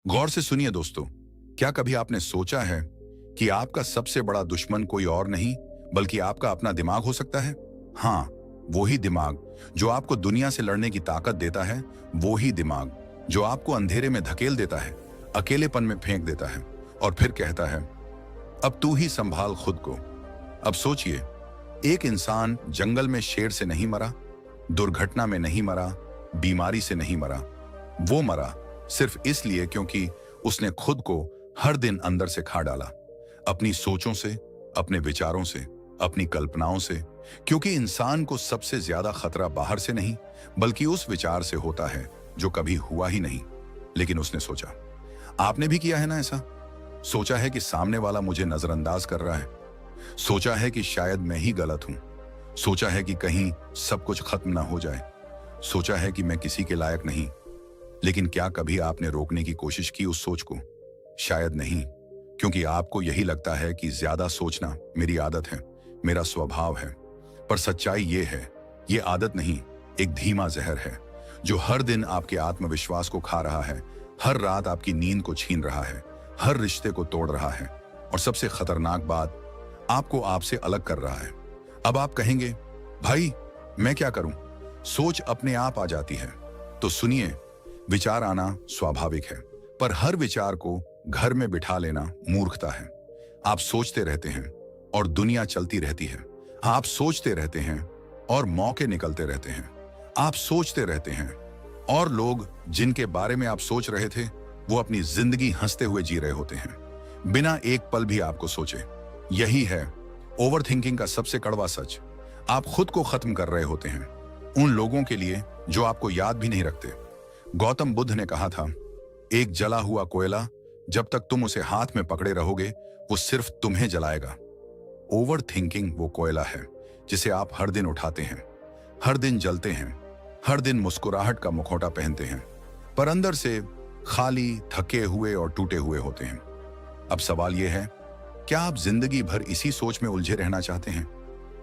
गौर से सुनिए दोस्तों, क्या कभी आपने सोचा है कि आपका सबसे बड़ा दुश्मन कोई और नहीं बल्कि आपका अपना दिमाग हो सकता है? हाँ, वो ही दिमाग जो आपको दुनिया से लड़ने की ताकत देता है, वो ही दिमाग जो आपको अंधेरे में धकेल देता है, अकेलेपन में फेंक देता है और फिर कहता है, अब तू ही संभाल खुद को। अब सोचिए, एक इंसान जंगल में शेर से नहीं मरा, दुर्घटना में नहीं मरा, बीमारी से नहीं मरा। वो मरा सिर्फ इसलिए क्योंकि उसने खुद को हर दिन अंदर से खा डाला, अपनी सोचों से, अपने विचारों से, अपनी कल्पनाओं से। क्योंकि इंसान को सबसे ज्यादा खतरा बाहर से नहीं बल्कि उस विचार से होता है जो कभी हुआ ही नहीं, लेकिन उसने सोचा। आपने भी किया है ना ऐसा? सोचा है कि सामने वाला मुझे नजरअंदाज कर रहा है, सोचा है कि शायद मैं ही गलत हूं, सोचा है कि कहीं सब कुछ खत्म ना हो जाए, सोचा है कि मैं किसी के लायक नहीं। लेकिन क्या कभी आपने रोकने की कोशिश की उस सोच को? शायद नहीं, क्योंकि आपको यही लगता है कि ज्यादा सोचना मेरी आदत है, मेरा स्वभाव है। पर सच्चाई ये है, ये आदत नहीं, एक धीमा जहर है जो हर दिन आपके आत्मविश्वास को खा रहा है, हर रात आपकी नींद को छीन रहा है, हर रिश्ते को तोड़ रहा है और सबसे खतरनाक बात, आपको आपसे अलग कर रहा है। अब आप कहेंगे, भाई मैं क्या करूं? सोच अपने आप आ जाती है। तो सुनिए, विचार आना स्वाभाविक है, पर हर विचार को घर में बिठा लेना मूर्खता है। आप सोचते रहते हैं और दुनिया चलती रहती है। आप सोचते रहते हैं और मौके निकलते रहते हैं। आप सोचते रहते हैं और लोग जिनके बारे में आप सोच रहे थे वो अपनी जिंदगी हंसते हुए जी रहे होते हैं, बिना एक पल भी आपको सोचे। यही है ओवर थिंकिंग का सबसे कड़वा सच। आप खुद को खत्म कर रहे होते हैं उन लोगों के लिए जो आपको याद भी नहीं रखते। गौतम बुद्ध ने कहा था, एक जला हुआ कोयला जब तक तुम उसे हाथ में पकड़े रहोगे वो सिर्फ तुम्हें जलाएगा। ओवर थिंकिंग वो कोयला है जिसे आप हर दिन उठाते हैं, हर दिन जलते हैं, हर दिन मुस्कुराहट का मुखौटा पहनते हैं, पर अंदर से खाली, थके हुए और टूटे हुए होते हैं। अब सवाल यह है, क्या आप जिंदगी भर इसी सोच में उलझे रहना चाहते हैं,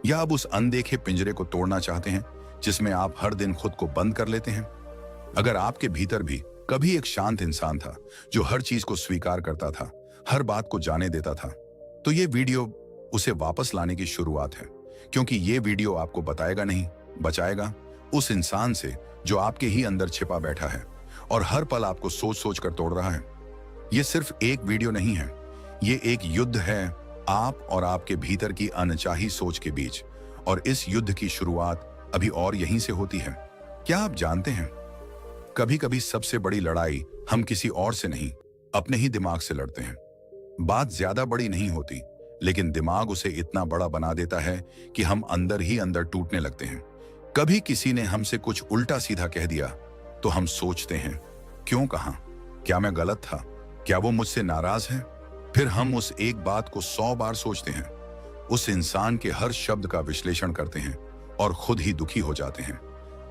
या अब उस अनदेखे पिंजरे को तोड़ना चाहते हैं जिसमें आप हर दिन खुद को बंद कर लेते हैं? अगर आपके भीतर भी कभी एक शांत इंसान था जो हर चीज को स्वीकार करता था, हर बात को जाने देता था, तो ये वीडियो उसे वापस लाने की शुरुआत है। क्योंकि ये वीडियो आपको बताएगा नहीं, बचाएगा उस इंसान से जो आपके ही अंदर छिपा बैठा है और हर पल आपको सोच सोच कर तोड़ रहा है। ये सिर्फ एक वीडियो नहीं है, ये एक युद्ध है आप और आपके भीतर की अनचाही सोच के बीच। और इस युद्ध की शुरुआत अभी और यहीं से होती है। क्या आप जानते हैं, कभी कभी सबसे बड़ी लड़ाई हम किसी और से नहीं, अपने ही दिमाग से लड़ते हैं। बात ज्यादा बड़ी नहीं होती, लेकिन दिमाग उसे इतना बड़ा बना देता है कि हम अंदर ही अंदर टूटने लगते हैं। कभी किसी ने हमसे कुछ उल्टा सीधा कह दिया तो हम सोचते हैं, क्यों कहा? क्या मैं गलत था? क्या वो मुझसे नाराज है? फिर हम उस एक बात को 100 बार सोचते हैं, उस इंसान के हर शब्द का विश्लेषण करते हैं और खुद ही दुखी हो जाते हैं।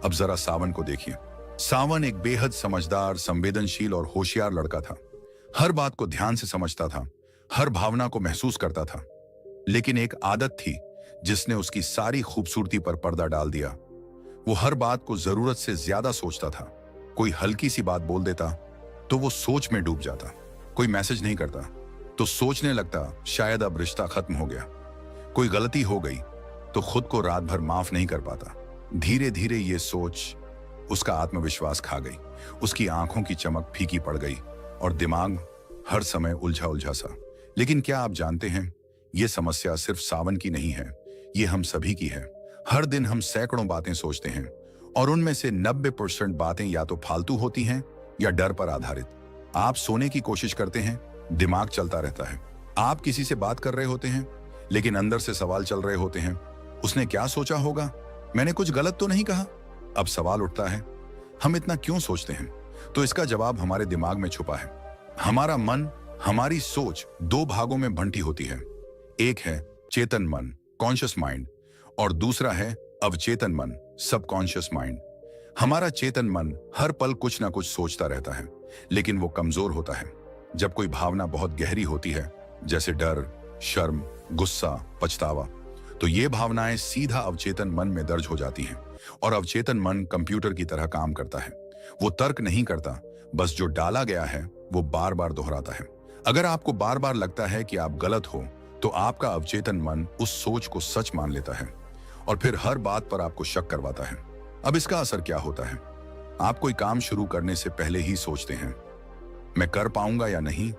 अब जरा सावन को देखिए। सावन एक बेहद समझदार, संवेदनशील और होशियार लड़का था। हर बात को ध्यान से समझता था, हर भावना को महसूस करता था। लेकिन एक आदत थी जिसने उसकी सारी खूबसूरती पर पर्दा डाल दिया। वो हर बात को जरूरत से ज्यादा सोचता था। कोई हल्की सी बात बोल देता तो वो सोच में डूब जाता। कोई मैसेज नहीं करता तो सोचने लगता शायद अब रिश्ता खत्म हो गया। कोई गलती हो गई तो खुद को रात भर माफ नहीं कर पाता। धीरे धीरे ये सोच उसका आत्मविश्वास खा गई, उसकी आंखों की चमक फीकी पड़ गई और दिमाग हर समय उलझा उलझा सा। लेकिन क्या आप जानते हैं, ये समस्या सिर्फ सावन की नहीं है, ये हम सभी की है। हर दिन हम सैकड़ों बातें सोचते हैं और उनमें से 90% बातें या तो फालतू होती हैं या डर पर आधारित। आप सोने की कोशिश करते हैं, दिमाग चलता रहता है। आप किसी से बात कर रहे होते हैं, लेकिन अंदर से सवाल चल रहे होते हैं, उसने क्या सोचा होगा? मैंने कुछ गलत तो नहीं कहा? अब सवाल उठता है, हम इतना क्यों सोचते हैं? तो इसका जवाब हमारे दिमाग में छुपा है। हमारा मन, हमारी सोच 2 भागों में बंटी होती है। एक है चेतन मन, कॉन्शियस माइंड, और दूसरा है अवचेतन मन, सबकॉन्शियस माइंड। हमारा चेतन मन हर पल कुछ ना कुछ सोचता रहता है, लेकिन वो कमजोर होता है जब कोई भावना बहुत गहरी होती है, जैसे डर, शर्म, गुस्सा, पछतावा। तो ये भावनाएं सीधा अवचेतन मन में दर्ज हो जाती हैं और अवचेतन मन कंप्यूटर की तरह काम करता है। वो तर्क नहीं करता, बस जो डाला गया है वो बार बार दोहराता है। अगर आपको बार बार लगता है कि आप गलत हो, तो आपका अवचेतन मन उस सोच को सच मान लेता है और फिर हर बात पर आपको शक करवाता है। अब इसका असर क्या होता है? आप कोई काम शुरू करने से पहले ही सोचते हैं, मैं कर पाऊंगा या नहीं।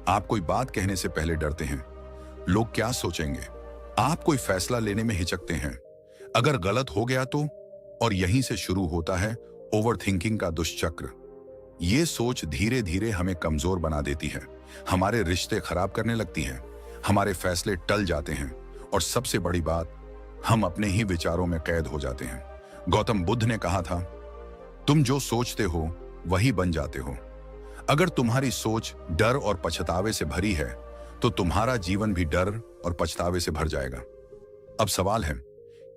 आप कोई बात कहने से पहले डरते हैं, लोग क्या सोचेंगे। आप कोई फैसला लेने में हिचकते हैं, अगर गलत हो गया तो। और यहीं से शुरू होता है ओवर थिंकिंग का दुष्चक्र। ये सोच धीरे धीरे हमें कमजोर बना देती है, हमारे रिश्ते खराब करने लगती है, हमारे फैसले टल जाते हैं और सबसे बड़ी बात, हम अपने ही विचारों में कैद हो जाते हैं। गौतम बुद्ध ने कहा था, तुम जो सोचते हो वही बन जाते हो। अगर तुम्हारी सोच डर और पछतावे से भरी है, तो तुम्हारा जीवन भी डर और पछतावे से भर जाएगा। अब सवाल है,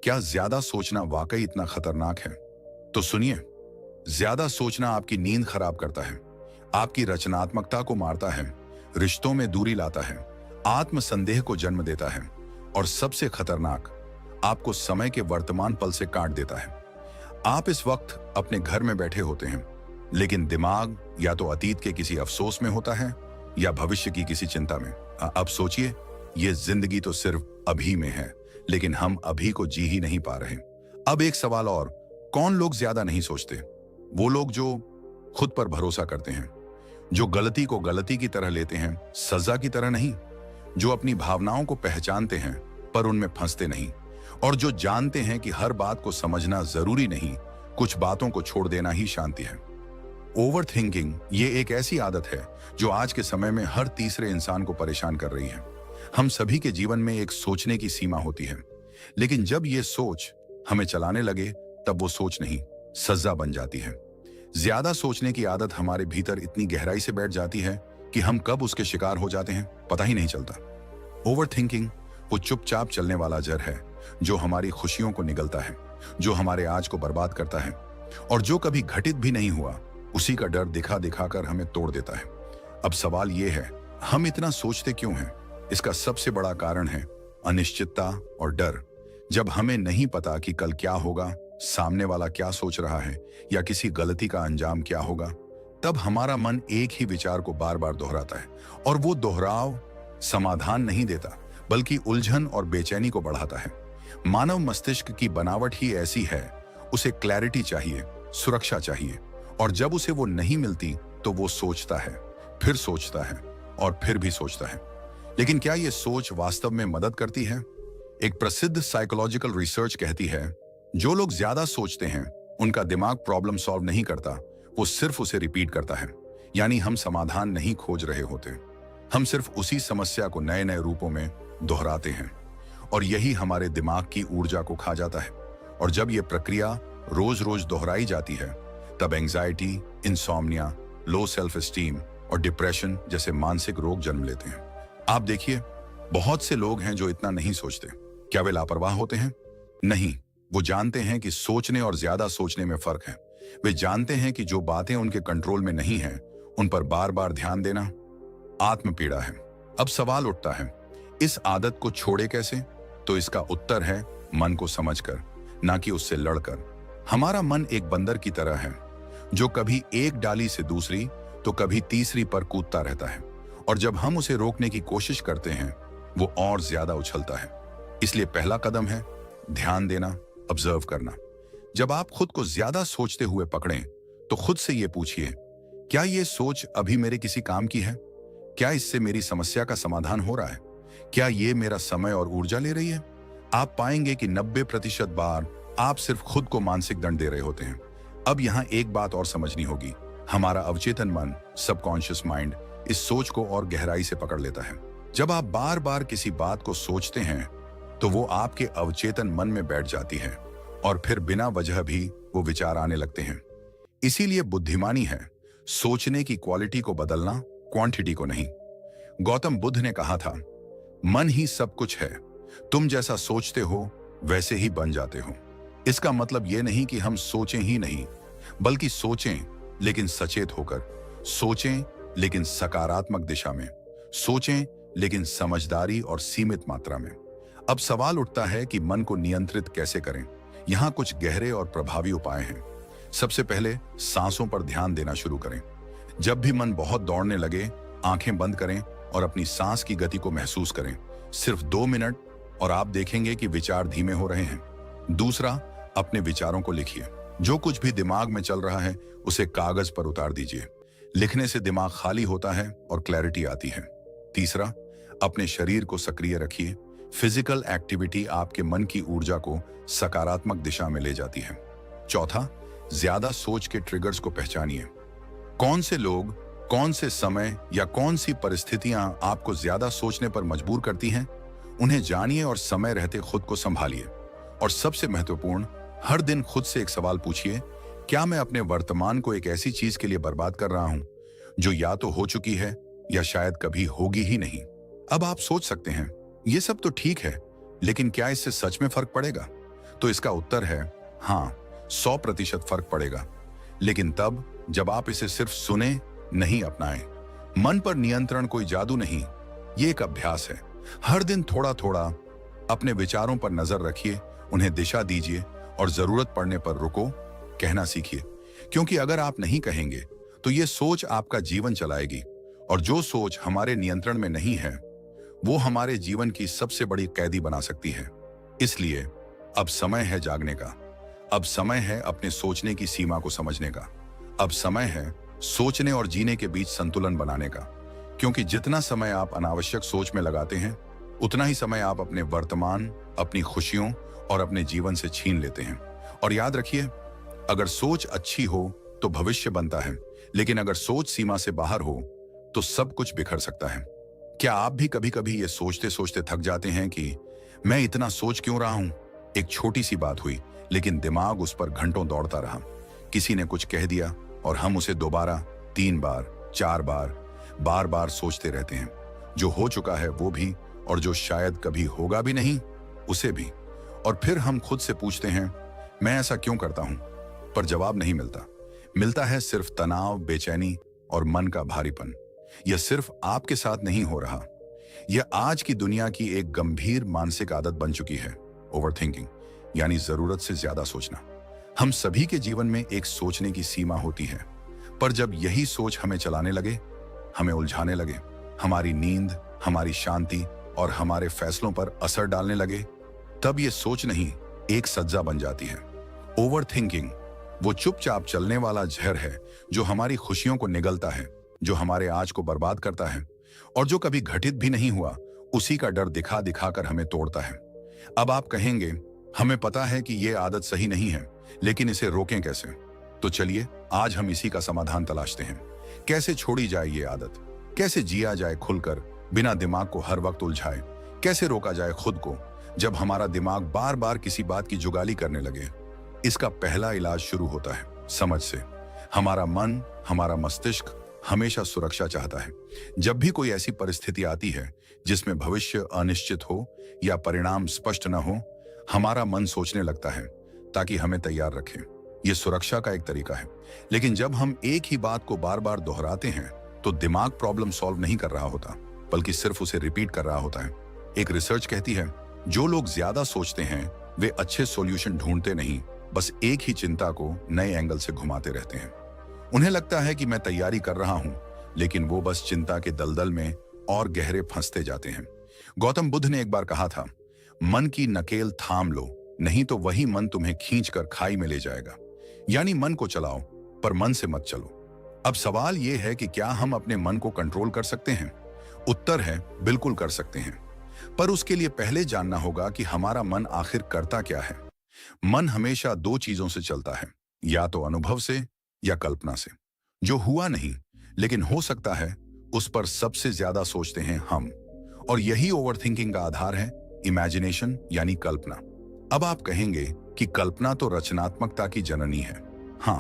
क्या ज्यादा सोचना वाकई इतना खतरनाक है? तो सुनिए, ज्यादा सोचना आपकी नींद खराब करता है, आपकी रचनात्मकता को मारता है, रिश्तों में दूरी लाता है, आत्मसंदेह को जन्म देता है और सबसे खतरनाक, आपको समय के वर्तमान पल से काट देता है। आप इस वक्त अपने घर में बैठे होते हैं, लेकिन दिमाग या तो अतीत के किसी अफसोस में होता है या भविष्य की किसी चिंता में। अब सोचिए, ये जिंदगी तो सिर्फ अभी में है, लेकिन हम अभी को जी ही नहीं पा रहे। अब एक सवाल और, कौन लोग ज्यादा नहीं सोचते? वो लोग जो खुद पर भरोसा करते हैं, जो गलती को गलती की तरह लेते हैं, सजा की तरह नहीं, जो अपनी भावनाओं को पहचानते हैं पर उनमें फंसते नहीं, और जो जानते हैं कि हर बात को समझना जरूरी नहीं, कुछ बातों को छोड़ देना ही शांति है। ओवर थिंकिंग ये एक ऐसी आदत है जो आज के समय में हर तीसरे इंसान को परेशान कर रही है। हम सभी के जीवन में एक सोचने की सीमा होती है, लेकिन जब ये सोच हमें चलाने लगे, तब वो सोच नहीं, सजा बन जाती है। ज्यादा सोचने की आदत हमारे भीतर इतनी गहराई से बैठ जाती है कि हम कब उसके शिकार हो जाते हैं पता ही नहीं चलता। ओवर थिंकिंग वो चुपचाप चलने वाला जहर है जो हमारी खुशियों को निगलता है, जो हमारे आज को बर्बाद करता है और जो कभी घटित भी नहीं हुआ उसी का डर दिखा दिखाकर हमें तोड़ देता है। अब सवाल ये है, हम इतना सोचते क्यों हैं? इसका सबसे बड़ा कारण है अनिश्चितता और डर। जब हमें नहीं पता कि कल क्या होगा, सामने वाला क्या सोच रहा है या किसी गलती का अंजाम क्या होगा, तब हमारा मन एक ही विचार को बार बार दोहराता है और वो दोहराव समाधान नहीं देता, बल्कि उलझन और बेचैनी को बढ़ाता है। मानव मस्तिष्क की बनावट ही ऐसी है, उसे क्लैरिटी चाहिए, सुरक्षा चाहिए, और जब उसे वो नहीं मिलती तो वो सोचता है, फिर सोचता है और फिर भी सोचता है। लेकिन क्या ये सोच वास्तव में मदद करती है? एक प्रसिद्ध साइकोलॉजिकल रिसर्च कहती है, जो लोग ज्यादा सोचते हैं उनका दिमाग प्रॉब्लम सॉल्व नहीं करता, वो सिर्फ उसे रिपीट करता है। यानी हम समाधान नहीं खोज रहे होते, हम सिर्फ उसी समस्या को नए नए रूपों में दोहराते हैं और यही हमारे दिमाग की ऊर्जा को खा जाता है। और जब ये प्रक्रिया रोज रोज दोहराई जाती है, तब anxiety, insomnia, low self esteem और डिप्रेशन जैसे मानसिक रोग जन्म लेते हैं। आप देखिए, बहुत से लोग हैं जो इतना नहीं सोचते। क्या वे लापरवाह होते हैं? नहीं, वो जानते हैं कि सोचने और ज्यादा सोचने में फर्क है। वे जानते हैं कि जो बातें उनके कंट्रोल में नहीं है, उन पर बार बार ध्यान देना आत्म पीड़ा है। अब सवाल उठता है, इस आदत को छोड़े कैसे? तो इसका उत्तर है मन को समझकर, ना कि उससे लड़कर। हमारा मन एक बंदर की तरह है जो कभी एक डाली से दूसरी तो कभी तीसरी पर कूदता रहता है, और जब हम उसे रोकने की कोशिश करते हैं वो और ज्यादा उछलता है। इसलिए पहला कदम है ध्यान देना, ऑब्जर्व करना। जब आप खुद को ज्यादा सोचते हुए पकड़ें तो खुद से ये पूछिए, क्या ये सोच अभी मेरे किसी काम की है? क्या इससे मेरी समस्या का समाधान हो रहा है? क्या ये मेरा समय और ऊर्जा ले रही है? आप पाएंगे कि 90% बार आप सिर्फ खुद को मानसिक दंड दे रहे होते हैं। अब यहाँ एक बात और समझनी होगी, हमारा अवचेतन मन, सबकॉन्शियस माइंड, इस सोच को और गहराई से पकड़ लेता है। जब आप बार बार किसी बात को सोचते हैं तो वो आपके अवचेतन मन में बैठ जाती है और फिर बिना वजह भी वो विचार आने लगते हैं। इसीलिए बुद्धिमानी है सोचने की क्वालिटी को बदलना, क्वांटिटी को नहीं। गौतम बुद्ध ने कहा था, मन ही सब कुछ है, तुम जैसा सोचते हो वैसे ही बन जाते हो। इसका मतलब ये नहीं कि हम सोचें ही नहीं, बल्कि सोचें लेकिन सचेत होकर, सोचें लेकिन सकारात्मक दिशा में, सोचें लेकिन समझदारी और सीमित मात्रा में। अब सवाल उठता है कि मन को नियंत्रित कैसे करें? यहाँ कुछ गहरे और प्रभावी उपाय हैं। सबसे पहले सांसों पर ध्यान देना शुरू करें। जब भी मन बहुत दौड़ने लगे, आंखें बंद करें और अपनी सांस की गति को महसूस करें। सिर्फ 2 मिनट और आप देखेंगे कि विचार धीमे हो रहे हैं। दूसरा, अपने विचारों को लिखिए। जो कुछ भी दिमाग में चल रहा है उसे कागज पर उतार दीजिए। लिखने से दिमाग खाली होता है और क्लैरिटी आती है। तीसरा, अपने शरीर को सक्रिय रखिए। फिजिकल एक्टिविटी आपके मन की ऊर्जा को सकारात्मक दिशा में ले जाती है। चौथा, ज्यादा सोच के ट्रिगर्स को पहचानिए। कौन से लोग, कौन से समय या कौन सी परिस्थितियां आपको ज्यादा सोचने पर मजबूर करती हैं, उन्हें जानिए और समय रहते खुद को संभालिए। और सबसे महत्वपूर्ण, हर दिन खुद से एक सवाल पूछिए, क्या मैं अपने वर्तमान को एक ऐसी चीज के लिए बर्बाद कर रहा हूं जो या तो हो चुकी है या शायद कभी होगी ही नहीं। अब आप सोच सकते हैं, ये सब तो ठीक है, लेकिन क्या इससे सच में फर्क पड़ेगा? तो इसका उत्तर है हाँ, 100% फर्क पड़ेगा। लेकिन तब जब आप इसे सिर्फ सुने, नहीं अपनाएं। मन पर नियंत्रण कोई जादू नहीं, ये एक अभ्यास है। हर दिन थोड़ा थोड़ा अपने विचारों पर नजर रखिए, उन्हें दिशा दीजिए और जरूरत पड़ने पर रुको कहना सीखिए। क्योंकि अगर आप नहीं कहेंगे तो ये सोच आपका जीवन चलाएगी, और जो सोच हमारे नियंत्रण में नहीं है वो हमारे जीवन की सबसे बड़ी कैदी बना सकती है। इसलिए अब समय है जागने का। अब समय है अपने सोचने की सीमा को समझने का। अब समय है सोचने और जीने के बीच संतुलन बनाने का। क्योंकि जितना समय आप अनावश्यक सोच में लगाते हैं, उतना ही समय आप अपने वर्तमान, अपनी खुशियों और अपने जीवन से छीन लेते हैं। और याद रखिए, अगर सोच अच्छी हो तो भविष्य बनता है, लेकिन अगर सोच सीमा से बाहर हो तो सब कुछ बिखर सकता है। क्या आप भी कभी कभी ये सोचते सोचते थक जाते हैं कि मैं इतना सोच क्यों रहा हूं? एक छोटी सी बात हुई, लेकिन दिमाग उस पर घंटों दौड़ता रहा। किसी ने कुछ कह दिया और हम उसे दोबारा 3 बार, 4 बार, बार बार सोचते रहते हैं। जो हो चुका है वो भी, और जो शायद कभी होगा भी नहीं उसे भी। और फिर हम खुद से पूछते हैं, मैं ऐसा क्यों करता हूं? पर जवाब नहीं मिलता। मिलता है सिर्फ तनाव, बेचैनी और मन का भारीपन। यह सिर्फ आपके साथ नहीं हो रहा, यह आज की दुनिया की एक गंभीर मानसिक आदत बन चुकी है। ओवरथिंकिंग, यानी जरूरत से ज्यादा सोचना। हम सभी के जीवन में एक सोचने की सीमा होती है, पर जब यही सोच हमें चलाने लगे, हमें उलझाने लगे, हमारी नींद, हमारी शांति और हमारे फैसलों पर असर डालने लगे, तब यह सोच नहीं, एक सज्जा बन जाती है। ओवरथिंकिंग वो चुपचाप चलने वाला जहर है जो हमारी खुशियों को निगलता है, जो हमारे आज को बर्बाद करता है, और जो कभी घटित भी नहीं हुआ उसी का डर दिखा दिखा कर हमें तोड़ता है। अब आप कहेंगे, हमें पता है कि यह आदत सही नहीं है, लेकिन इसे रोकें कैसे? तो चलिए आज हम इसी का समाधान तलाशते हैं। कैसे छोड़ी जाए ये आदत? कैसे जिया जाए खुलकर, बिना दिमाग को हर वक्त उलझाए? कैसे रोका जाए खुद को जब हमारा दिमाग बार बार किसी बात की जुगाली करने लगे? इसका पहला इलाज शुरू होता है समझ से। हमारा मन, हमारा मस्तिष्क हमेशा सुरक्षा चाहता है। जब भी कोई ऐसी परिस्थिति आती है जिसमें भविष्य अनिश्चित हो या परिणाम स्पष्ट न हो, हमारा मन सोचने लगता है ताकि हमें तैयार रखे। यह सुरक्षा का एक तरीका है। लेकिन जब हम एक ही बात को बार बार दोहराते हैं तो दिमाग प्रॉब्लम सॉल्व नहीं कर रहा होता, बल्कि सिर्फ उसे रिपीट कर रहा होता है। एक रिसर्च कहती है, जो लोग ज्यादा सोचते हैं वे अच्छे सॉल्यूशन ढूंढते नहीं, बस एक ही चिंता को नए एंगल से घुमाते रहते हैं। उन्हें लगता है कि मैं तैयारी कर रहा हूं, लेकिन वो बस चिंता के दलदल में और गहरे फंसते जाते हैं। गौतम बुद्ध ने एक बार कहा था, मन की नकेल थाम लो, नहीं तो वही मन तुम्हें खींचकर खाई में ले जाएगा। यानी मन को चलाओ, पर मन से मत चलो। अब सवाल यह है कि क्या हम अपने मन को कंट्रोल कर सकते हैं? उत्तर है, बिल्कुल कर सकते हैं। पर उसके लिए पहले जानना होगा कि हमारा मन आखिर करता क्या है। मन हमेशा 2 चीजों से चलता है, या तो अनुभव से या कल्पना से। जो हुआ नहीं लेकिन हो सकता है, उस पर सबसे ज्यादा सोचते हैं हम। और यही ओवरथिंकिंग का आधार है, इमेजिनेशन यानी कल्पना। अब आप कहेंगे कि कल्पना तो रचनात्मकता की जननी है। हाँ,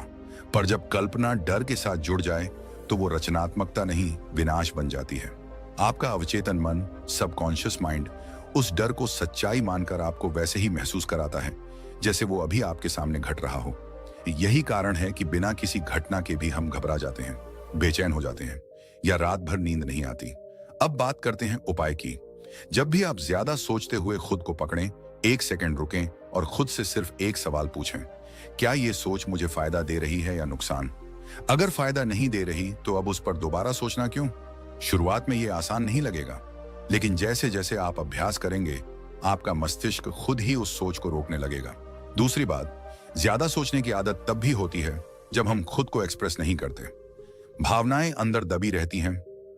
पर जब कल्पना डर के साथ जुड़ जाए तो वो रचनात्मकता नहीं, विनाश बन जाती है। आपका अवचेतन मन, सबकॉन्शियस माइंड, उस डर को सच्चाई मानकर आपको वैसे ही महसूस कराता है जैसे वो अभी आपके सामने घट रहा हो। यही कारण है कि बिना किसी घटना के भी हम घबरा जाते हैं, बेचैन हो जाते हैं, या रात भर नींद नहीं आती। अब बात करते हैं उपाय की। जब भी आप ज्यादा सोचते हुए खुद को पकड़ें, 1 सेकंड रुकें और खुद से सिर्फ एक सवाल पूछें, क्या ये सोच मुझे फायदा दे रही है या नुकसान? अगर फायदा नहीं दे रही तो अब उस पर दोबारा सोचना क्यों? शुरुआत में ये आसान नहीं लगेगा, लेकिन जैसे जैसे आप अभ्यास करेंगे आपका मस्तिष्क खुद ही उस सोच को रोकने लगेगा। दूसरी बात, ज्यादा सोचने की आदत तब भी होती है जब हम खुद को एक्सप्रेस नहीं करते। भावनाएं अंदर दबी रहती हैं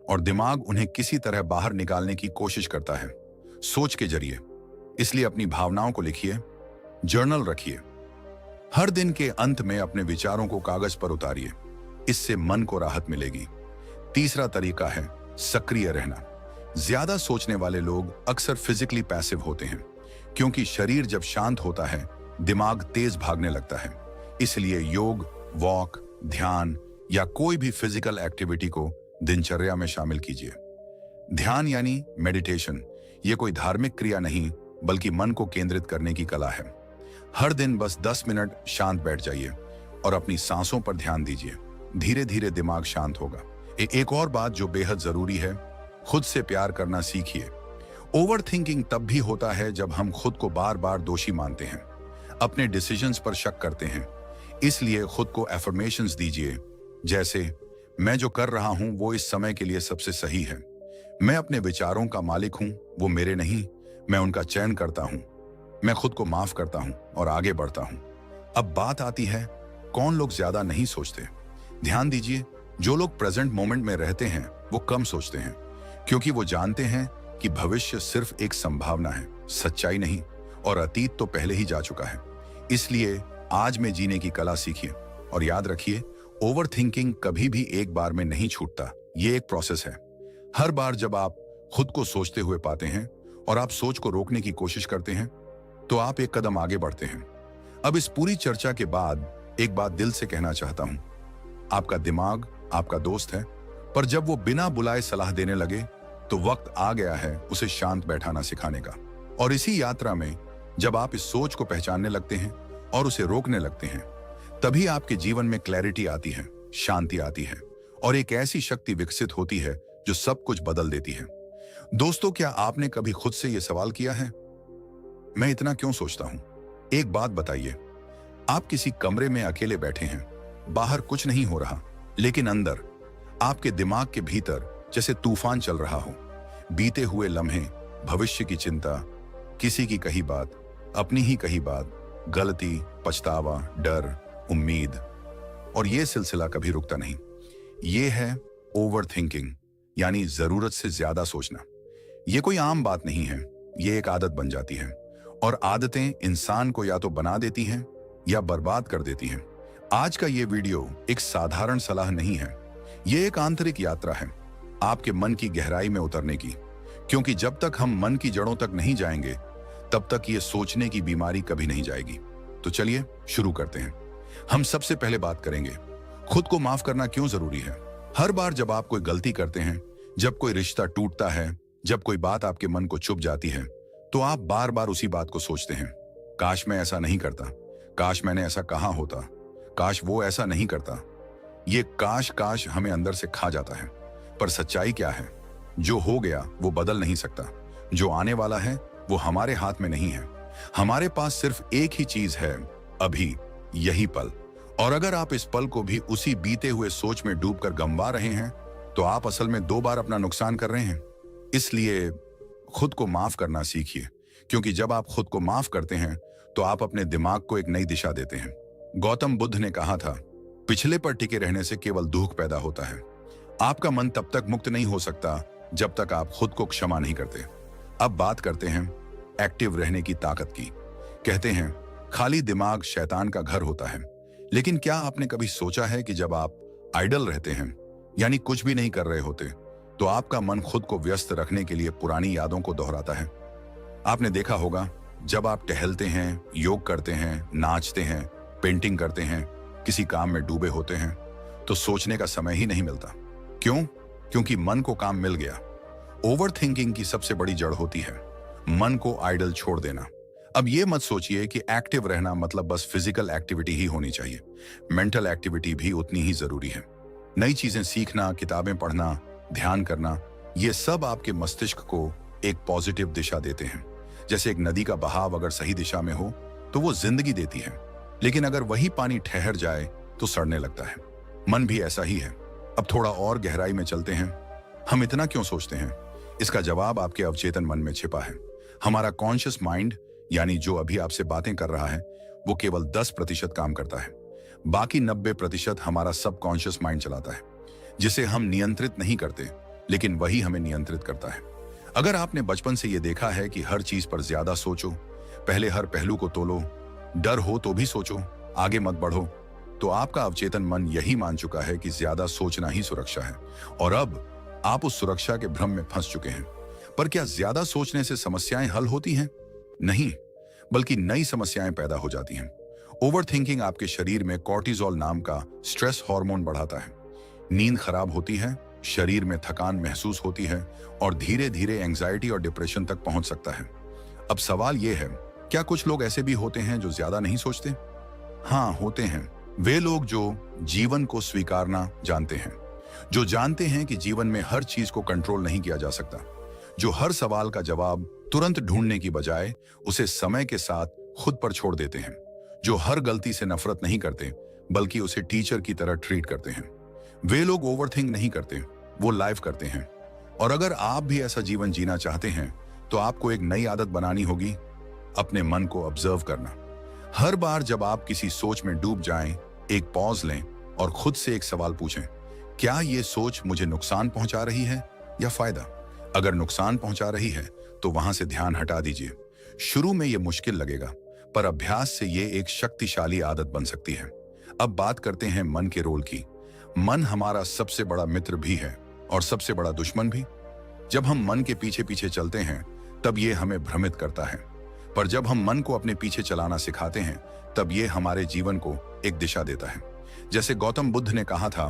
और दिमाग उन्हें किसी तरह बाहर निकालने की कोशिश करता है, सोच के जरिए। इसलिए अपनी भावनाओं को लिखिए, जर्नल रखिए। हर दिन के अंत में अपने विचारों को कागज पर उतारिए, इससे मन को राहत मिलेगी। तीसरा तरीका है सक्रिय रहना। ज्यादा सोचने वाले लोग अक्सर फिजिकली पैसिव होते हैं, क्योंकि शरीर जब शांत होता है दिमाग तेज भागने लगता है। इसलिए योग, वॉक, ध्यान या कोई भी फिजिकल एक्टिविटी को दिनचर्या में शामिल कीजिए। ध्यान यानी मेडिटेशन, ये कोई धार्मिक क्रिया नहीं बल्कि मन को केंद्रित करने की कला है। हर दिन बस 10 मिनट शांत बैठ जाइए और अपनी सांसों पर ध्यान दीजिए। धीरे धीरे दिमाग शांत होगा। एक और बात जो बेहद जरूरी है, खुद से प्यार करना सीखिए। ओवर थिंकिंग तब भी होता है जब हम खुद को बार बार दोषी मानते हैं, अपने डिसीजंस पर शक करते हैं। इसलिए खुद को एफर्मेशंस दीजिए, जैसे मैं जो कर रहा हूं वो इस समय के लिए सबसे सही है। मैं अपने विचारों का मालिक हूं, वो मेरे नहीं, मैं उनका चयन करता हूं। मैं खुद को माफ करता हूं और आगे बढ़ता हूं। अब बात आती है, कौन लोग ज्यादा नहीं सोचते? ध्यान दीजिए, जो लोग प्रेजेंट मोमेंट में रहते हैं वो कम सोचते हैं, क्योंकि वो जानते हैं कि भविष्य सिर्फ एक संभावना है, सच्चाई नहीं, और अतीत तो पहले ही जा चुका है। इसलिए आज में जीने की कला सीखिए और याद रखिए, ओवर थिंकिंग कभी भी एक बार में नहीं छूटता, ये एक प्रोसेस है। हर बार जब आप खुद को सोचते हुए पाते हैं और आप सोच को रोकने की कोशिश करते हैं तो आप एक कदम आगे बढ़ते हैं। अब इस पूरी चर्चा के बाद एक बात दिल से कहना चाहता हूं, आपका दिमाग आपका दोस्त है, पर जब वो बिना बुलाए सलाह देने लगे तो वक्त आ गया है उसे शांत बैठाना सिखाने का। और इसी यात्रा में जब आप इस सोच को पहचानने लगते हैं और उसे रोकने लगते हैं, तभी आपके जीवन में क्लैरिटी आती है, शांति आती है और एक ऐसी शक्ति विकसित होती है जो सब कुछ बदल देती है। दोस्तों, क्या आपने कभी खुद से यह सवाल किया है, मैं इतना क्यों सोचता हूं? एक बात बताइए, आप किसी कमरे में अकेले बैठे हैं, बाहर कुछ नहीं हो रहा, लेकिन अंदर आपके दिमाग के भीतर जैसे तूफान चल रहा हो। बीते हुए लम्हे, भविष्य की चिंता, किसी की कही बात, अपनी ही कही बात, गलती, पछतावा, डर, उम्मीद, और यह सिलसिला कभी रुकता नहीं। यह है ओवर थिंकिंग, यानी जरूरत से ज्यादा सोचना। यह कोई आम बात नहीं है, यह एक आदत बन जाती है और आदतें इंसान को या तो बना देती हैं या बर्बाद कर देती हैं। आज का ये वीडियो एक साधारण सलाह नहीं है, ये एक आंतरिक यात्रा है आपके मन की गहराई में उतरने की, क्योंकि जब तक हम मन की जड़ों तक नहीं जाएंगे तब तक ये सोचने की बीमारी कभी नहीं जाएगी। तो चलिए शुरू करते हैं। हम सबसे पहले बात करेंगे, खुद को माफ करना क्यों जरूरी है। हर बार जब आप कोई गलती करते हैं, जब कोई रिश्ता टूटता है, जब कोई बात आपके मन को चुभ जाती है, तो आप बार बार उसी बात को सोचते हैं, काश मैं ऐसा नहीं करता, काश मैंने ऐसा कहा होता, काश वो ऐसा नहीं करता। ये काश काश हमें अंदर से खा जाता है। पर सच्चाई क्या है? जो हो गया वो बदल नहीं सकता, जो आने वाला है वो हमारे हाथ में नहीं है। हमारे पास सिर्फ एक ही चीज है, अभी, यही पल। और अगर आप इस पल को भी उसी बीते हुए सोच में डूबकर गंवा रहे हैं तो आप असल में 2 बार अपना नुकसान कर रहे हैं। इसलिए खुद को माफ करना सीखिए, क्योंकि जब आप खुद को माफ करते हैं तो आप अपने दिमाग को एक नई दिशा देते हैं। गौतम बुद्ध ने कहा था, पिछले पर टिके रहने से केवल दुख पैदा होता है। आपका मन तब तक मुक्त नहीं हो सकता जब तक आप खुद को क्षमा नहीं करते। अब बात करते हैं एक्टिव रहने की ताकत की। कहते हैं खाली दिमाग शैतान का घर होता है, लेकिन क्या आपने कभी सोचा है कि जब आप आइडल रहते हैं, यानी कुछ भी नहीं कर रहे होते, तो आपका मन खुद को व्यस्त रखने के लिए पुरानी यादों को दोहराता है। आपने देखा होगा, जब आप टहलते हैं, योग करते हैं, नाचते हैं, पेंटिंग करते हैं, किसी काम में डूबे होते हैं, तो सोचने का समय ही नहीं मिलता। क्यों? क्योंकि मन को काम मिल गया। ओवर थिंकिंग की सबसे बड़ी जड़ होती है मन को आइडल छोड़ देना। अब ये मत सोचिए कि एक्टिव रहना मतलब बस फिजिकल एक्टिविटी ही होनी चाहिए। मेंटल एक्टिविटी भी उतनी ही जरूरी है। नई चीजें सीखना, किताबें पढ़ना, ध्यान करना, ये सब आपके मस्तिष्क को एक पॉजिटिव दिशा देते हैं। जैसे एक नदी का बहाव अगर सही दिशा में हो तो वो जिंदगी देती है, लेकिन अगर वही पानी ठहर जाए तो सड़ने लगता है। मन भी ऐसा ही है। अब थोड़ा और गहराई में चलते हैं। हम इतना क्यों सोचते हैं? इसका जवाब आपके अवचेतन मन में छिपा है। हमारा कॉन्शियस माइंड, यानी जो अभी आपसे बातें कर रहा है, वो केवल 10% काम करता है। बाकी 90% हमारा सबकॉन्शियस माइंड चलाता है, जिसे हम नियंत्रित नहीं करते, लेकिन वही हमें नियंत्रित करता है। अगर आपने बचपन से ये देखा है कि हर चीज पर ज्यादा सोचो, पहले हर पहलू को तोलो, डर हो तो भी सोचो, आगे मत बढ़ो, तो आपका अवचेतन मन यही मान चुका है कि ज्यादा सोचना ही सुरक्षा है। और अब आप उस सुरक्षा के भ्रम में फंस चुके हैं। पर क्या ज्यादा सोचने से समस्याएं हल होती हैं? नहीं, बल्कि नई समस्याएं पैदा हो जाती हैं। ओवर थिंकिंग आपके शरीर में कॉर्टिसोल नाम का स्ट्रेस हार्मोन बढ़ाता है। नींद खराब होती है, शरीर में थकान महसूस होती है और धीरे धीरे एंजाइटी और डिप्रेशन तक पहुंच सकता है। अब सवाल यह है, क्या कुछ लोग ऐसे भी होते हैं जो ज्यादा नहीं सोचते? हाँ, होते हैं। वे लोग जो जीवन को स्वीकारना जानते हैं, जो जानते हैं कि जीवन में हर चीज को कंट्रोल नहीं किया जा सकता, जो हर सवाल का जवाब तुरंत ढूंढने की बजाय उसे समय के साथ खुद पर छोड़ देते हैं, जो हर गलती से नफरत नहीं करते बल्कि उसे टीचर की तरह ट्रीट करते हैं। वे लोग ओवरथिंक नहीं करते, वो लाइव करते हैं। और अगर आप भी ऐसा जीवन जीना चाहते हैं तो आपको एक नई आदत बनानी होगी, अपने मन को ऑब्जर्व करना। हर बार जब आप किसी सोच में डूब जाएं, एक पॉज लें और खुद से एक सवाल पूछें, क्या ये सोच मुझे नुकसान पहुंचा रही है या फायदा? अगर नुकसान पहुंचा रही है तो वहां से ध्यान हटा दीजिए। शुरू में ये मुश्किल लगेगा, पर अभ्यास से ये एक शक्तिशाली आदत बन सकती है। अब बात करते हैं मन के रोल की। मन हमारा सबसे बड़ा मित्र भी है और सबसे बड़ा दुश्मन भी। जब हम मन के पीछे पीछे चलते हैं तब ये हमें भ्रमित करता है, पर जब हम मन को अपने पीछे चलाना सिखाते हैं तब ये हमारे जीवन को एक दिशा देता है। जैसे गौतम बुद्ध ने कहा था,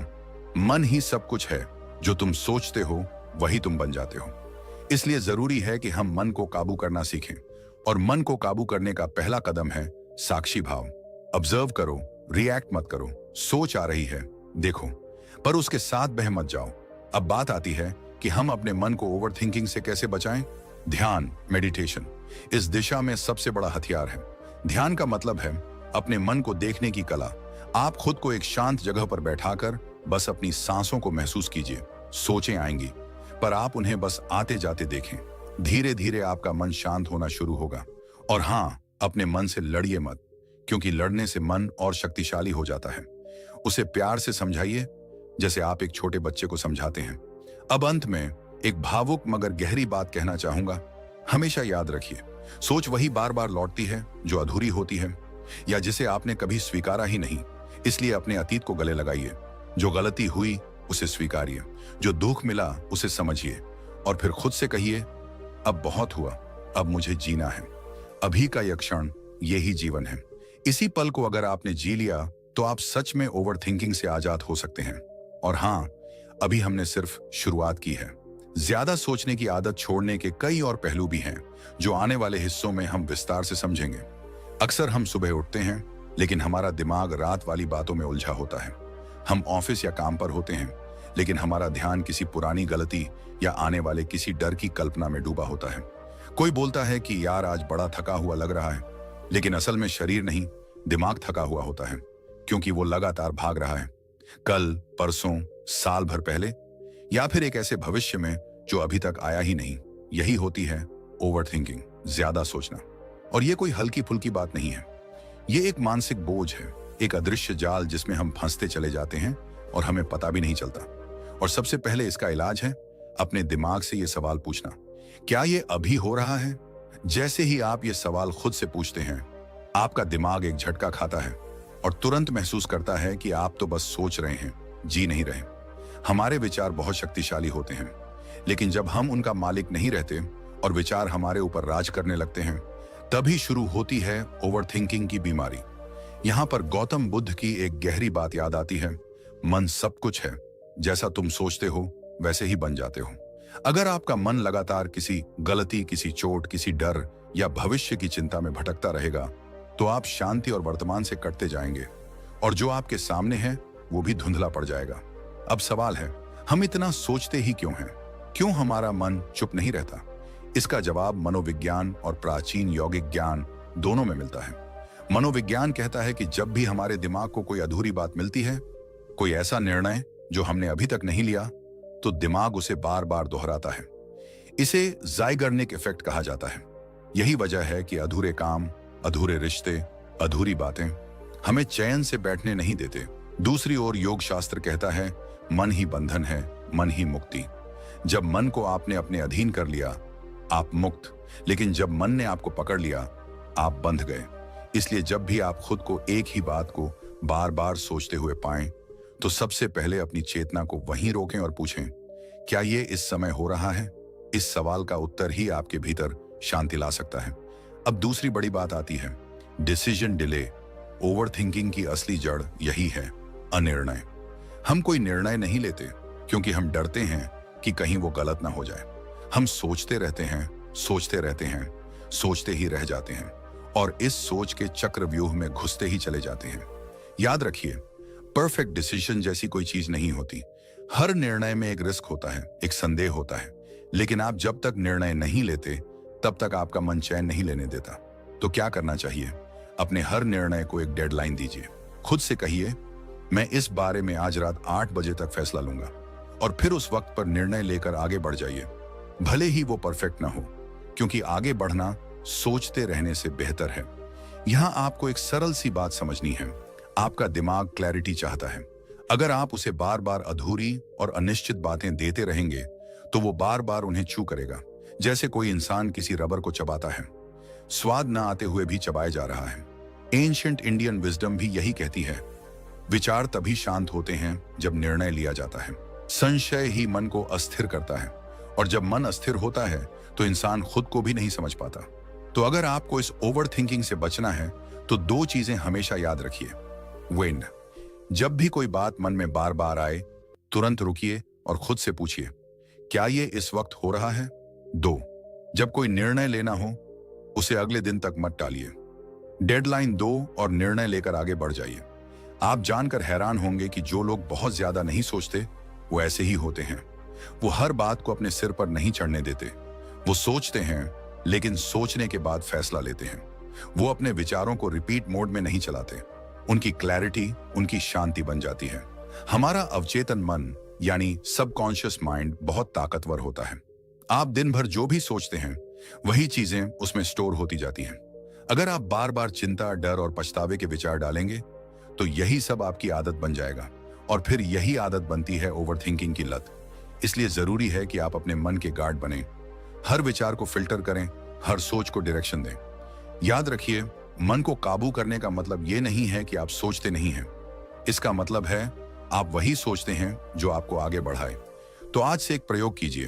मन ही सब कुछ है, जो तुम सोचते हो वही तुम बन जाते हो। इसलिए जरूरी है कि हम मन को काबू करना सीखें, और मन को काबू करने का पहला कदम है साक्षी भाव। ऑब्जर्व करो, रिएक्ट मत करो। सोच आ रही है, देखो, पर उसके साथ बह मत जाओ। अब बात आती है कि हम अपने मन को ओवर थिंकिंग से कैसे बचाएं। ध्यान, मेडिटेशन इस दिशा में सबसे बड़ा हथियार है। ध्यान का मतलब है अपने मन को देखने की कला। आप खुद को एक शांत जगह पर बैठाकर बस अपनी सांसों को महसूस कीजिए। सोचें आएंगी, पर आप उन्हें बस आते जाते देखें। धीरे धीरे आपका मन शांत होना शुरू होगा। और हाँ, अपने मन से लड़िए मत, क्योंकि लड़ने से मन और शक्तिशाली हो जाता है। उसे प्यार से समझाइए, जैसे आप एक छोटे बच्चे को समझाते हैं। अब अंत में एक भावुक मगर गहरी बात कहना चाहूंगा। हमेशा याद रखिए, सोच वही बार बार लौटती है जो अधूरी होती है या जिसे आपने कभी स्वीकारा ही नहीं। इसलिए अपने अतीत को गले लगाइए। जो गलती हुई उसे स्वीकारिए, जो दुख मिला उसे समझिए, और फिर खुद से कहिए, अब बहुत हुआ, अब मुझे जीना है। अभी का यह क्षण, यही जीवन है। इसी पल को अगर आपने जी लिया तो आप सच में ओवर थिंकिंग से आजाद हो सकते हैं। और हाँ, अभी हमने सिर्फ शुरुआत की है। ज्यादा सोचने की आदत छोड़ने के कई और पहलू भी हैं, जो आने वाले हिस्सों में हम विस्तार से समझेंगे। अक्सर हम सुबह उठते हैं, लेकिन हमारा दिमाग रात वाली बातों में उलझा होता है। हम ऑफिस या काम पर होते हैं, लेकिन हमारा ध्यान किसी पुरानी गलती या आने वाले किसी डर की कल्पना में डूबा होता है। कोई बोलता है कि यार आज बड़ा थका हुआ लग रहा है, लेकिन असल में शरीर नहीं, दिमाग थका हुआ होता है, क्योंकि वो लगातार भाग रहा है। कल, परसों, साल भर पहले, या फिर एक ऐसे भविष्य में जो अभी तक आया ही नहीं। यही होती है ओवर थिंकिंग, ज्यादा सोचना। और ये कोई हल्की फुल्की बात नहीं है। ये एक मानसिक बोझ है, एक अदृश्य जाल जिसमें हम फंसते चले जाते हैं और हमें पता भी नहीं चलता। और सबसे पहले इसका इलाज है अपने दिमाग से ये सवाल पूछना, क्या ये अभी हो रहा है? जैसे ही आप ये सवाल खुद से पूछते हैं, आपका दिमाग एक झटका खाता है और तुरंत महसूस करता है कि आप तो बस सोच रहे हैं, जी नहीं रहे। हमारे विचार बहुत शक्तिशाली होते हैं, लेकिन जब हम उनका मालिक नहीं रहते और विचार हमारे ऊपर राज करने लगते हैं, तभी शुरू होती है ओवर थिंकिंग की बीमारी। यहां पर गौतम बुद्ध की एक गहरी बात याद आती है, मन सब कुछ है, जैसा तुम सोचते हो वैसे ही बन जाते हो। अगर आपका मन लगातार किसी गलती, किसी चोट, किसी डर या भविष्य की चिंता में भटकता रहेगा, तो आप शांति और वर्तमान से कटते जाएंगे, और जो आपके सामने है वो भी धुंधला पड़ जाएगा। अब सवाल है, हम इतना सोचते ही क्यों हैं? क्यों हमारा मन चुप नहीं रहता? इसका जवाब मनोविज्ञान और प्राचीन यौगिक ज्ञान दोनों में मिलता है। मनोविज्ञान कहता है कि जब भी हमारे दिमाग को कोई अधूरी बात मिलती है, कोई ऐसा निर्णय जो हमने अभी तक नहीं लिया, तो दिमाग उसे बार बार दोहराता है। इसे ज़ाइगर्निक इफेक्ट कहा जाता है। यही वजह है कि अधूरे काम, अधूरे रिश्ते, अधूरी बातें हमें चैन से बैठने नहीं देते। दूसरी ओर योग शास्त्र कहता है, मन ही बंधन है, मन ही मुक्ति। जब मन को आपने अपने अधीन कर लिया, आप मुक्त। लेकिन जब मन ने आपको पकड़ लिया, आप बंध गए। इसलिए जब भी आप खुद को एक ही बात को बार बार सोचते हुए पाएं, तो सबसे पहले अपनी चेतना को वहीं रोकें और पूछें, क्या ये इस समय हो रहा है? इस सवाल का उत्तर ही आपके भीतर शांति ला सकता है। अब दूसरी बड़ी बात आती है, डिसीजन डिले। ओवर थिंकिंग की असली जड़ यही है, अनिर्णय। हम कोई निर्णय नहीं लेते क्योंकि हम डरते हैं कि कहीं वो गलत ना हो जाए। हम सोचते रहते हैं, सोचते रहते हैं, सोचते ही रह जाते हैं और इस सोच के चक्रव्यूह में घुसते ही चले जाते हैं। याद रखिए, परफेक्ट डिसीजन जैसी कोई चीज नहीं होती। हर निर्णय में एक रिस्क होता है, एक संदेह होता है, लेकिन आप जब तक निर्णय नहीं लेते, तब तक आपका मन चैन नहीं लेने देता। तो क्या करना चाहिए? अपने हर निर्णय को एक डेडलाइन दीजिए। खुद से कहिए, मैं इस बारे में आज रात 8 बजे तक फैसला लूंगा, और फिर उस वक्त पर निर्णय लेकर आगे बढ़ जाइए। भले ही वो परफेक्ट ना हो, क्योंकि आगे बढ़ना सोचते रहने से बेहतर है। यहां आपको एक सरल सी बात समझनी है, आपका दिमाग क्लैरिटी चाहता है। अगर आप उसे बार बार अधूरी और अनिश्चित बातें देते रहेंगे, तो वो बार बार उन्हें च्यू करेगा, जैसे कोई इंसान किसी रबर को चबाता है, स्वाद ना आते हुए भी चबाया जा रहा है। एंशिएंट इंडियन विजडम भी यही कहती है, विचार तभी शांत होते हैं जब निर्णय लिया जाता है। संशय ही मन को अस्थिर करता है, और जब मन अस्थिर होता है तो इंसान खुद को भी नहीं समझ पाता। तो अगर आपको इस ओवर थिंकिंग से बचना है, तो 2 चीजें हमेशा याद रखिए। वेन, जब भी कोई बात मन में बार बार आए, तुरंत रुकिए और खुद से पूछिए, क्या ये इस वक्त हो रहा है? 2, जब कोई निर्णय लेना हो, उसे अगले दिन तक मत टालिए। डेडलाइन दो और निर्णय लेकर आगे बढ़ जाइए। आप जानकर हैरान होंगे कि जो लोग बहुत ज्यादा नहीं सोचते, वो ऐसे ही होते हैं। वो हर बात को अपने सिर पर नहीं चढ़ने देते। वो सोचते हैं, लेकिन सोचने के बाद फैसला लेते हैं। वो अपने विचारों को रिपीट मोड में नहीं चलाते। उनकी क्लैरिटी उनकी शांति बन जाती है। हमारा अवचेतन मन यानी सबकॉन्शियस माइंड बहुत ताकतवर होता है। आप दिन भर जो भी सोचते हैं, वही चीजें उसमें स्टोर होती जाती हैं। अगर आप बार बार चिंता, डर और पछतावे के विचार डालेंगे, तो यही सब आपकी आदत बन जाएगा, और फिर यही आदत बनती है ओवरथिंकिंग की लत। इसलिए जरूरी है कि आप अपने मन के गार्ड बनें, हर विचार को फिल्टर करें, हर सोच को डायरेक्शन दें। याद रखिए, मन को काबू करने का मतलब ये नहीं है कि आप सोचते नहीं हैं। इसका मतलब है आप वही सोचते हैं जो आपको आगे बढ़ाए। तो आज से एक प्रयोग कीजिए।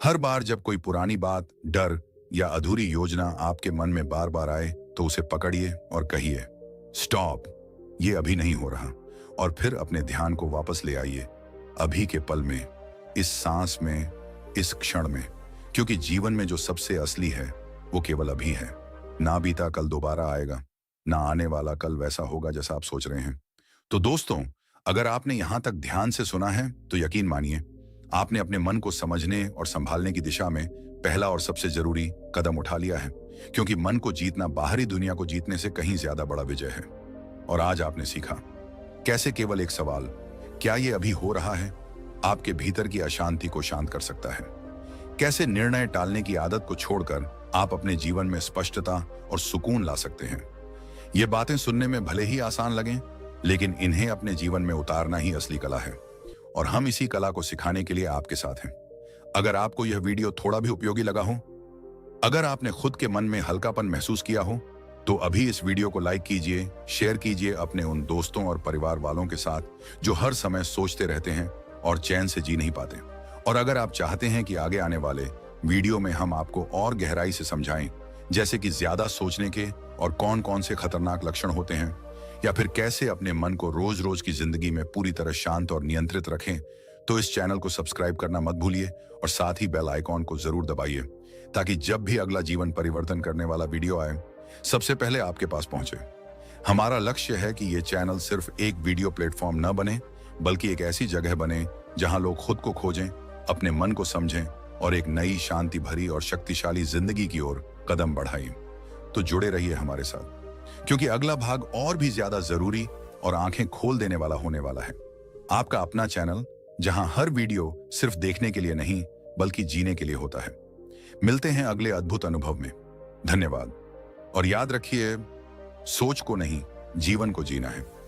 हर बार जब कोई पुरानी बात, डर या अधूरी योजना आपके मन में बार बार आए, तो उसे पकड़िए और कहिए, स्टॉप, ये अभी नहीं हो रहा। और फिर अपने ध्यान को वापस ले आइए, अभी के पल में, इस सांस में, इस क्षण में। क्योंकि जीवन में जो सबसे असली है, वो केवल अभी है। ना बीता कल दोबारा आएगा, ना आने वाला कल वैसा होगा जैसा आप सोच रहे हैं। तो दोस्तों, अगर आपने यहां तक ध्यान से सुना है, तो यकीन मानिए, आपने अपने मन को समझने और संभालने की दिशा में पहला और सबसे जरूरी कदम उठा लिया है। क्योंकि मन को जीतना बाहरी दुनिया को जीतने से कहीं ज्यादा बड़ा विजय है। और आज आपने सीखा कैसे केवल एक सवाल, क्या ये अभी हो रहा है, आपके भीतर की अशांति को शांत कर सकता है। कैसे निर्णय टालने की आदत को छोड़कर आप अपने जीवन में स्पष्टता और सुकून ला सकते हैं। ये बातें सुनने में भले ही आसान लगें, लेकिन इन्हें अपने जीवन में उतारना ही असली कला है। और हम इसी कला को सिखाने के लिए आपके साथ हैं। अगर आपको यह वीडियो थोड़ा भी उपयोगी लगा हो, अगर आपने खुद के मन में हल्कापन महसूस किया हो, तो अभी इस वीडियो को लाइक कीजिए, शेयर कीजिए अपने उन दोस्तों और परिवार वालों के साथ जो हर समय सोचते रहते हैं और चैन से जी नहीं पाते। और अगर आप चाहते हैं कि आगे आने वाले वीडियो में हम आपको और गहराई से समझाएं, जैसे कि ज्यादा सोचने के और कौन कौन से खतरनाक लक्षण होते हैं, या फिर कैसे अपने मन को रोज रोज की जिंदगी में पूरी तरह शांत और नियंत्रित रखें, तो इस चैनल को सब्सक्राइब करना मत भूलिए और साथ ही बेल आइकॉन को जरूर दबाइए, ताकि जब भी अगला जीवन परिवर्तन करने वाला वीडियो आए, सबसे पहले आपके पास पहुंचे। हमारा लक्ष्य है कि ये चैनल सिर्फ एक वीडियो प्लेटफॉर्म न बने, बल्कि एक ऐसी जगह बने जहां लोग खुद को खोजें, अपने मन को समझें और एक नई शांति भरी और शक्तिशाली जिंदगी की ओर कदम बढ़ाएं। तो जुड़े रहिए हमारे साथ, क्योंकि अगला भाग और भी ज्यादा जरूरी और आंखें खोल देने वाला होने वाला है। आपका अपना चैनल, जहां हर वीडियो सिर्फ देखने के लिए नहीं बल्कि जीने के लिए होता है। मिलते हैं अगले अद्भुत अनुभव में। धन्यवाद। और याद रखिए, सोच को नहीं, जीवन को जीना है।